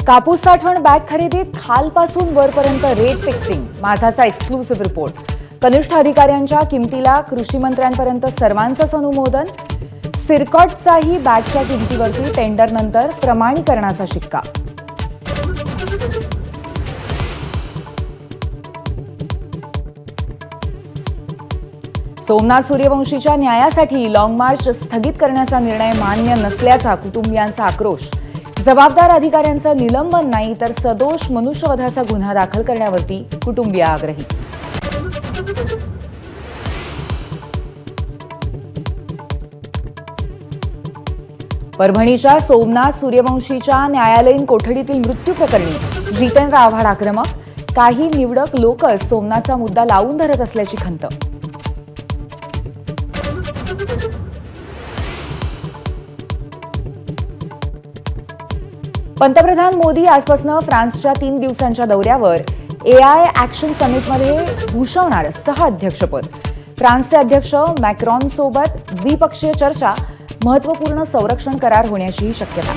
कापूस साठवण बॅग खरेदीत खालपासून वरपर्यंत रेट फिक्सिंग, माझाचा एक्सक्लुसिव्ह रिपोर्ट। कनिष्ठ अधिकाऱ्यांच्या किमतीला कृषी मंत्र्यांपर्यंत सर्वांचंच अनुमोदन। सिरकॉटचाही बॅगच्या किमतीवरती टेंडरनंतर प्रमाणीकरणाचा शिक्का। सोमनाथ सूर्यवंशीच्या न्यायासाठी लाँग मार्च स्थगित करण्याचा निर्णय मान्य नसल्याचा कुटुंबियांचा आक्रोश। जबाबदार अधिकाऱ्यांचं निलंबन नाही तर सदोष मनुष्यवधाचा गुन्हा दाखल करण्यावरती कुटुंबीय आग्रही। परभणीच्या सोमनाथ सूर्यवंशीच्या न्यायालयीन कोठडीतील मृत्यू प्रकरणी जितेंद्र आव्हाड आक्रमक, काही निवडक लोकच सोमनाथचा मुद्दा लावून धरत असल्याची खंत। पंतप्रधान मोदी आजपासून फ्रान्सच्या 3 दिवसांच्या दौऱ्यावर। AI ॲक्शन समिटमध्ये भूषवणार सह-अध्यक्षपद। फ्रान्सचे अध्यक्ष मॅक्रॉनसोबत द्विपक्षीय चर्चा, महत्त्वपूर्ण संरक्षण करार होण्याचीही शक्यता।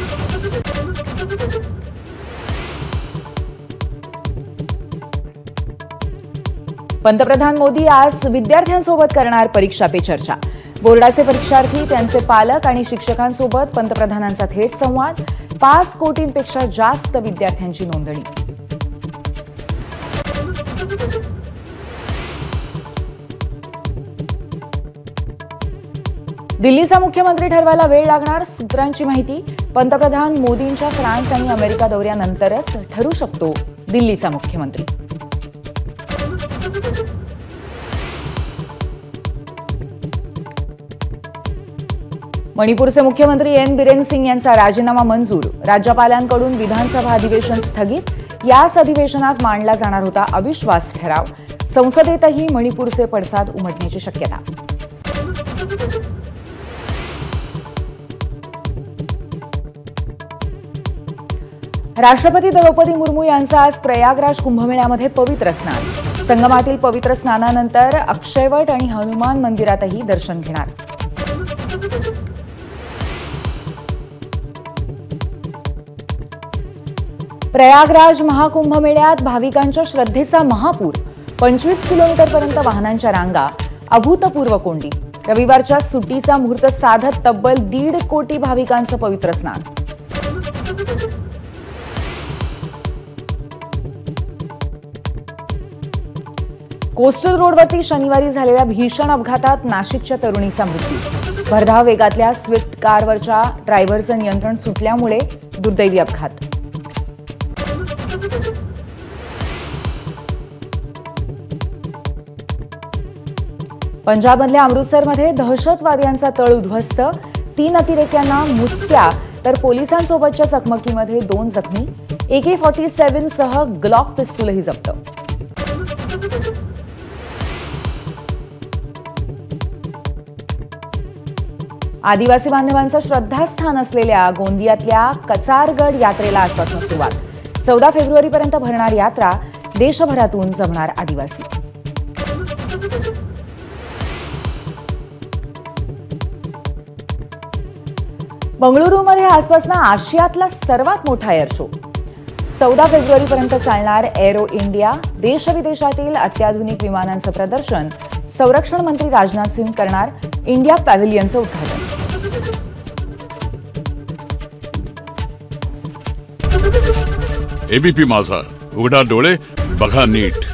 पंतप्रधान मोदी आज विद्यार्थ्यांसोबत करणार परीक्षा पे चर्चा। बोर्डाचे परीक्षार्थी, त्यांचे पालक आणि शिक्षकांसोबत पंतप्रधानांचा थेट संवाद। 5 कोटींपेक्षा जास्त विद्यार्थ्यांची नोंदणी। दिल्लीचा मुख्यमंत्री ठरवायला वेळ लागणार, सूत्रांची माहिती। पंतप्रधान मोदींच्या फ्रान्स आणि अमेरिका दौऱ्यानंतरच ठरू शकतो दिल्लीचा मुख्यमंत्री। मणिपूरचे मुख्यमंत्री एन बिरेन सिंग यांचा राजीनामा मंजूर। राज्यपालांकडून विधानसभा अधिवेशन स्थगित। याच अधिवेशनात मांडला जाणार होता अविश्वास ठराव। संसदेतही मणिपूरचे पडसाद उमटण्याची शक्यता। राष्ट्रपती द्रौपदी मुर्मू यांचा आज प्रयागराज कुंभमेळ्यामध्ये पवित्र स्नान। संगमातील पवित्र स्नानानंतर अक्षयवट आणि हनुमान मंदिरातही दर्शन घेणार। प्रयागराज महाकुंभमेळ्यात भाविकांच्या श्रद्धेचा महापूर। 25 किलोमीटरपर्यंत वाहनांच्या रांगा, अभूतपूर्व कोंडी। रविवारच्या सुट्टीचा मुहूर्त साधत तब्बल 1.5 कोटी भाविकांचं पवित्र स्नान। कोस्टल रोडवरती शनिवारी झालेल्या भीषण अपघातात नाशिकच्या तरुणीचा मृत्यू। भरधाव वेगातल्या स्विफ्ट कारवरच्या ड्रायव्हरचं नियंत्रण सुटल्यामुळे दुर्दैवी अपघात। पंजाबमधल्या अमृतसरमध्ये दहशतवाद्यांचा तळ उद्ध्वस्त। 3 अतिरेक्यांना मुसक्या तर पोलिसांसोबतच्या चकमकीमध्ये 2 जखमी। AK-47 सह ग्लॉक पिस्तूलही जप्त। आदिवासी बांधवांचं श्रद्धास्थान असलेल्या गोंदियातल्या कचारगड यात्रेला आजपासून सुरुवात। 14 फेब्रुवारीपर्यंत भरणार यात्रा। देशभरातून जमणार आदिवासी। बंगळुरूमध्ये आजपासून आशियातला सर्वात मोठा एअर शो। 14 फेब्रुवारीपर्यंत चालणार एरो इंडिया। देशविदेशातील अत्याधुनिक विमानांचं प्रदर्शन। संरक्षण मंत्री राजनाथ सिंग करणार इंडिया पॅव्हिलियनचं उद्घाटन। एबीपी माझा, उघडा डोळे बघा नीट।